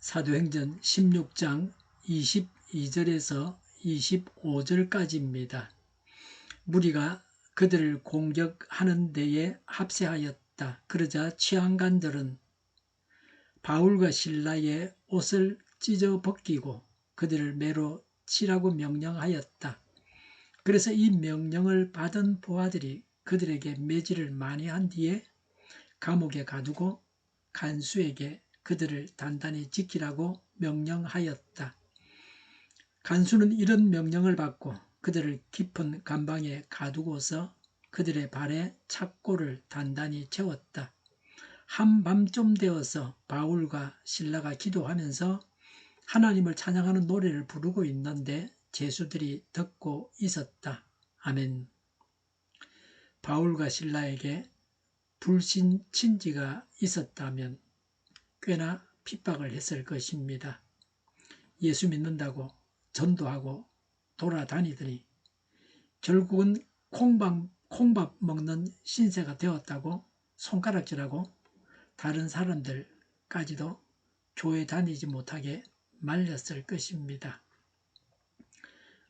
사도행전 16장 22절에서 25절까지입니다. 무리가 그들을 공격하는 데에 합세하였다. 그러자 취한관들은 바울과 실라의 옷을 찢어 벗기고 그들을 매로 치라고 명령하였다. 그래서 이 명령을 받은 부하들이 그들에게 매질을 많이 한 뒤에 감옥에 가두고 간수에게 그들을 단단히 지키라고 명령하였다. 간수는 이런 명령을 받고 그들을 깊은 감방에 가두고서 그들의 발에 착고를 단단히 채웠다. 한밤쯤 되어서 바울과 실라가 기도하면서 하나님을 찬양하는 노래를 부르고 있는데 제수들이 듣고 있었다. 아멘. 바울과 실라에게 불신 친지가 있었다면 꽤나 핍박을 했을 것입니다. 예수 믿는다고 전도하고 돌아다니더니 결국은 콩밥 먹는 신세가 되었다고 손가락질하고 다른 사람들까지도 교회 다니지 못하게 말렸을 것입니다.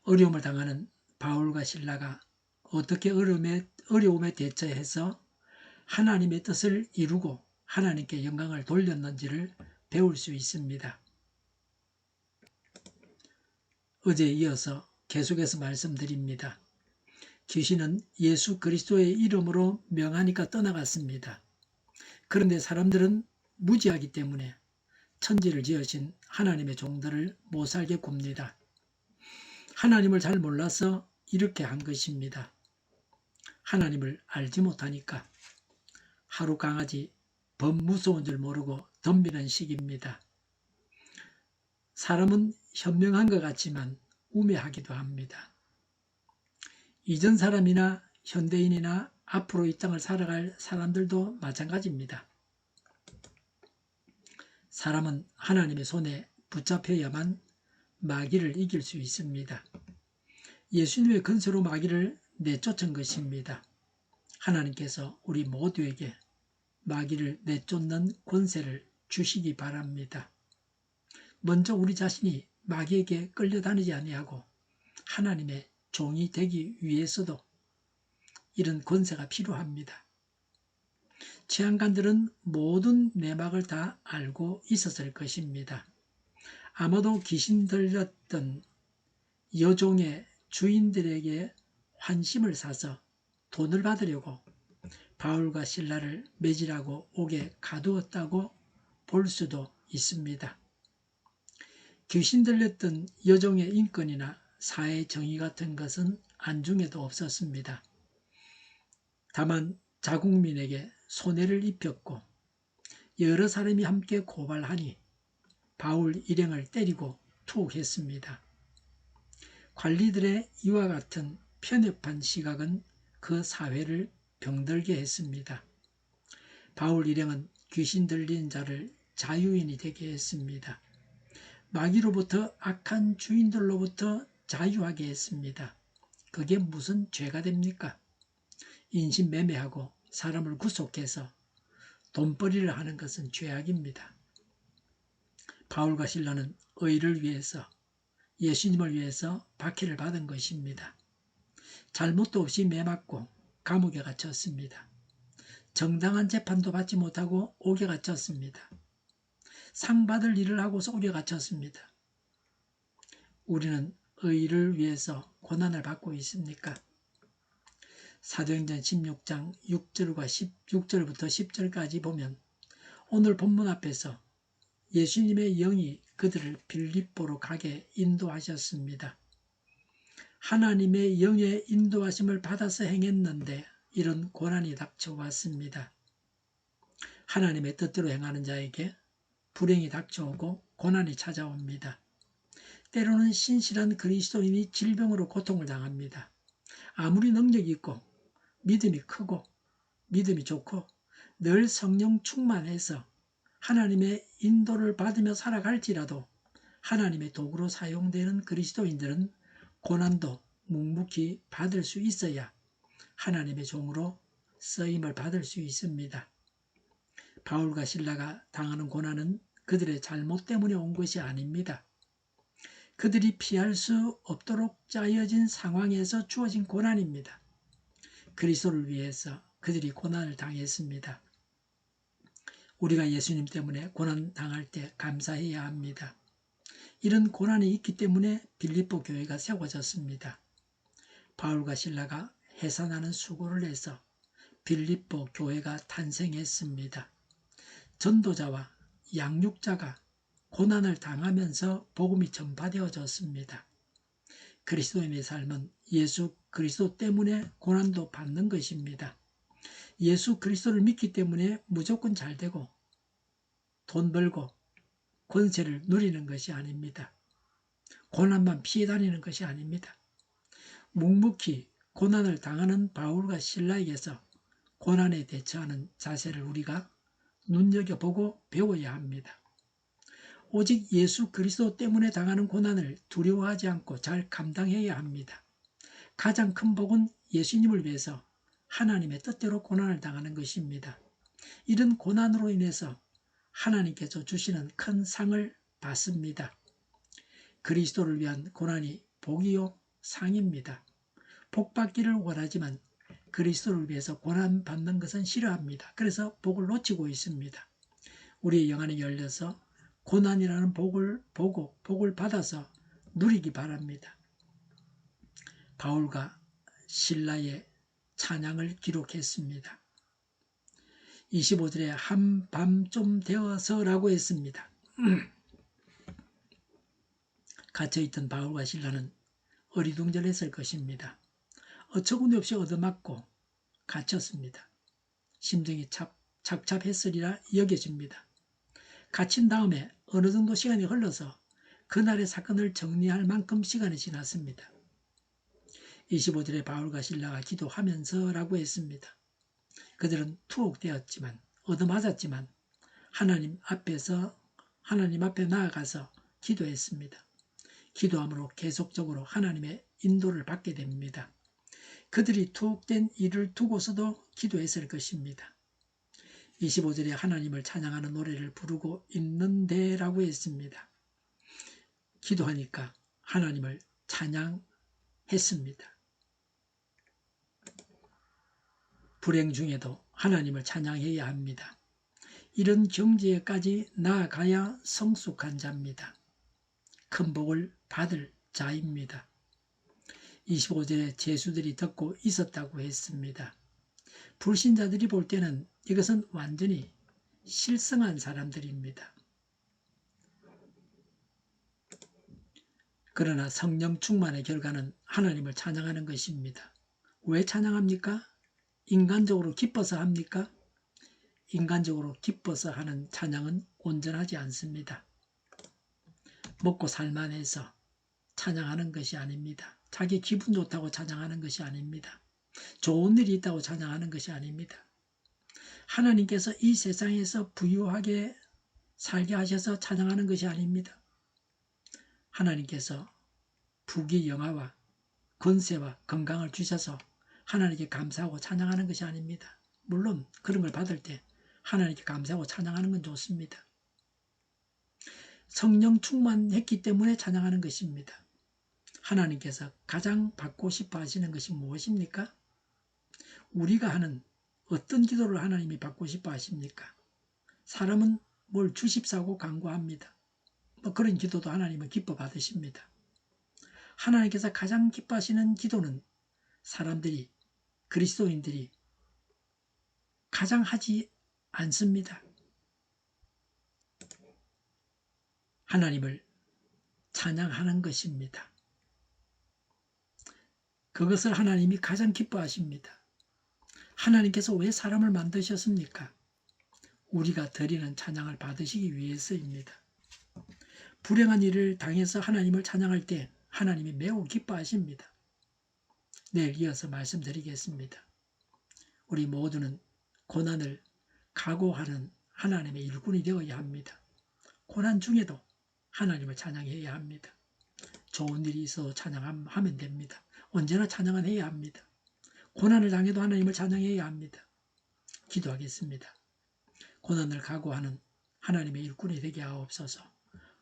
어려움을 당하는 바울과 실라가 어떻게 어려움에 대처해서 하나님의 뜻을 이루고 하나님께 영광을 돌렸는지를 배울 수 있습니다. 어제에 이어서 계속해서 말씀드립니다. 귀신은 예수 그리스도의 이름으로 명하니까 떠나갔습니다. 그런데 사람들은 무지하기 때문에 천지를 지으신 하나님의 종들을 못살게 굽니다. 하나님을 잘 몰라서 이렇게 한 것입니다. 하나님을 알지 못하니까 하루 강아지 범 무서운 줄 모르고 덤비는 시기입니다. 사람은 현명한 것 같지만 우매하기도 합니다. 이전 사람이나 현대인이나 앞으로 이 땅을 살아갈 사람들도 마찬가지입니다. 사람은 하나님의 손에 붙잡혀야만 마귀를 이길 수 있습니다. 예수님의 근세로 마귀를 내쫓은 것입니다. 하나님께서 우리 모두에게 마귀를 내쫓는 권세를 주시기 바랍니다. 먼저 우리 자신이 마귀에게 끌려다니지 아니하고 하나님의 종이 되기 위해서도 이런 권세가 필요합니다. 취한관들은 모든 내막을 다 알고 있었을 것입니다. 아마도 귀신 들렸던 여종의 주인들에게 환심을 사서 돈을 받으려고 바울과 실라를 매질하고 옥에 가두었다고 볼 수도 있습니다. 귀신 들렸던 여종의 인권이나 사회 정의 같은 것은 안중에도 없었습니다. 다만 자국민에게 손해를 입혔고 여러 사람이 함께 고발하니 바울 일행을 때리고 투옥했습니다. 관리들의 이와 같은 편협한 시각은 그 사회를 병들게 했습니다. 바울 일행은 귀신 들린 자를 자유인이 되게 했습니다. 마귀로부터 악한 주인들로부터 자유하게 했습니다. 그게 무슨 죄가 됩니까? 인신매매하고 사람을 구속해서 돈벌이를 하는 것은 죄악입니다. 바울과 실라는 의를 위해서 예수님을 위해서 박해를 받은 것입니다. 잘못도 없이 매맞고 감옥에 갇혔습니다. 정당한 재판도 받지 못하고 옥에 갇혔습니다. 상 받을 일을 하고서 옥에 갇혔습니다. 우리는 의를 위해서 고난을 받고 있습니까? 사도행전 16장 6절부터 10절까지 보면 오늘 본문 앞에서 예수님의 영이 그들을 빌립보로 가게 인도하셨습니다. 하나님의 영의 인도하심을 받아서 행했는데 이런 고난이 닥쳐왔습니다. 하나님의 뜻대로 행하는 자에게 불행이 닥쳐오고 고난이 찾아옵니다. 때로는 신실한 그리스도인이 질병으로 고통을 당합니다. 아무리 능력이 있고 믿음이 크고 믿음이 좋고 늘 성령 충만해서 하나님의 인도를 받으며 살아갈지라도 하나님의 도구로 사용되는 그리스도인들은 고난도 묵묵히 받을 수 있어야 하나님의 종으로 쓰임을 받을 수 있습니다. 바울과 실라가 당하는 고난은 그들의 잘못 때문에 온 것이 아닙니다. 그들이 피할 수 없도록 짜여진 상황에서 주어진 고난입니다. 그리스도를 위해서 그들이 고난을 당했습니다. 우리가 예수님 때문에 고난 당할 때 감사해야 합니다. 이런 고난이 있기 때문에 빌립보 교회가 세워졌습니다. 바울과 실라가 해산하는 수고를 해서 빌립보 교회가 탄생했습니다. 전도자와 양육자가 고난을 당하면서 복음이 전파되어졌습니다. 그리스도인의 삶은 예수 그리스도 때문에 고난도 받는 것입니다. 예수 그리스도를 믿기 때문에 무조건 잘 되고 돈 벌고 권세를 누리는 것이 아닙니다. 고난만 피해 다니는 것이 아닙니다. 묵묵히 고난을 당하는 바울과 실라에게서 고난에 대처하는 자세를 우리가 눈여겨보고 배워야 합니다. 오직 예수 그리스도 때문에 당하는 고난을 두려워하지 않고 잘 감당해야 합니다. 가장 큰 복은 예수님을 위해서 하나님의 뜻대로 고난을 당하는 것입니다. 이런 고난으로 인해서 하나님께서 주시는 큰 상을 받습니다. 그리스도를 위한 고난이 복이요 상입니다. 복받기를 원하지만 그리스도를 위해서 고난받는 것은 싫어합니다. 그래서 복을 놓치고 있습니다. 우리의 영안이 열려서 고난이라는 복을 보고 복을 받아서 누리기 바랍니다. 바울과 실라의 찬양을 기록했습니다. 25절에 한밤좀 되어서라고 했습니다. 갇혀있던 바울과 실라는 어리둥절했을 것입니다. 어처구니없이 얻어맞고 갇혔습니다. 심정이 착잡했으리라 여겨집니다. 갇힌 다음에 어느 정도 시간이 흘러서 그날의 사건을 정리할 만큼 시간이 지났습니다. 25절에 바울과 실라가 기도하면서라고 했습니다. 그들은 투옥되었지만 얻어맞았지만 하나님 앞에 나아가서 기도했습니다. 기도함으로 계속적으로 하나님의 인도를 받게 됩니다. 그들이 투옥된 일을 두고서도 기도했을 것입니다. 25절에 하나님을 찬양하는 노래를 부르고 있는데라고 했습니다. 기도하니까 하나님을 찬양했습니다. 불행 중에도 하나님을 찬양해야 합니다. 이런 경지에까지 나아가야 성숙한 자입니다. 큰 복을 받을 자입니다. 25절에 제수들이 듣고 있었다고 했습니다. 불신자들이 볼 때는 이것은 완전히 실성한 사람들입니다. 그러나 성령 충만의 결과는 하나님을 찬양하는 것입니다. 왜 찬양합니까? 인간적으로 기뻐서 합니까? 인간적으로 기뻐서 하는 찬양은 온전하지 않습니다. 먹고 살만해서 찬양하는 것이 아닙니다. 자기 기분 좋다고 찬양하는 것이 아닙니다. 좋은 일이 있다고 찬양하는 것이 아닙니다. 하나님께서 이 세상에서 부유하게 살게 하셔서 찬양하는 것이 아닙니다. 하나님께서 부귀 영화와 권세와 건강을 주셔서 하나님께 감사하고 찬양하는 것이 아닙니다. 물론 그런 걸 받을 때 하나님께 감사하고 찬양하는 건 좋습니다. 성령 충만했기 때문에 찬양하는 것입니다. 하나님께서 가장 받고 싶어 하시는 것이 무엇입니까? 우리가 하는 어떤 기도를 하나님이 받고 싶어 하십니까? 사람은 뭘 주십사고 간구합니다. 그런 기도도 하나님은 기뻐 받으십니다. 하나님께서 가장 기뻐하시는 기도는 사람들이, 그리스도인들이 가장 하지 않습니다. 하나님을 찬양하는 것입니다. 그것을 하나님이 가장 기뻐하십니다. 하나님께서 왜 사람을 만드셨습니까? 우리가 드리는 찬양을 받으시기 위해서입니다. 불행한 일을 당해서 하나님을 찬양할 때 하나님이 매우 기뻐하십니다. 내일 이어서 말씀드리겠습니다. 우리 모두는 고난을 각오하는 하나님의 일꾼이 되어야 합니다. 고난 중에도 하나님을 찬양해야 합니다. 좋은 일이 있어도 찬양하면 됩니다. 언제나 찬양은 해야 합니다. 고난을 당해도 하나님을 찬양해야 합니다. 기도하겠습니다. 고난을 각오하는 하나님의 일꾼이 되게 하옵소서.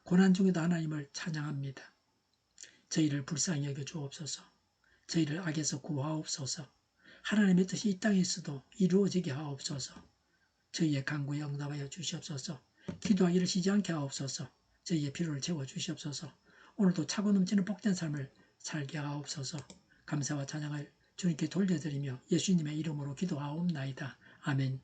고난 중에도 하나님을 찬양합니다. 저희를 불쌍히 여겨 주옵소서. 저희를 악에서 구하옵소서. 하나님의 뜻이 이 땅에서도 이루어지게 하옵소서. 저희의 간구에 응답하여 주시옵소서. 기도하기를 쉬지 않게 하옵소서. 저희의 필요를 채워 주시옵소서. 오늘도 차고 넘치는 복된 삶을 살게 하옵소서. 감사와 찬양을 주님께 돌려드리며 예수님의 이름으로 기도하옵나이다. 아멘.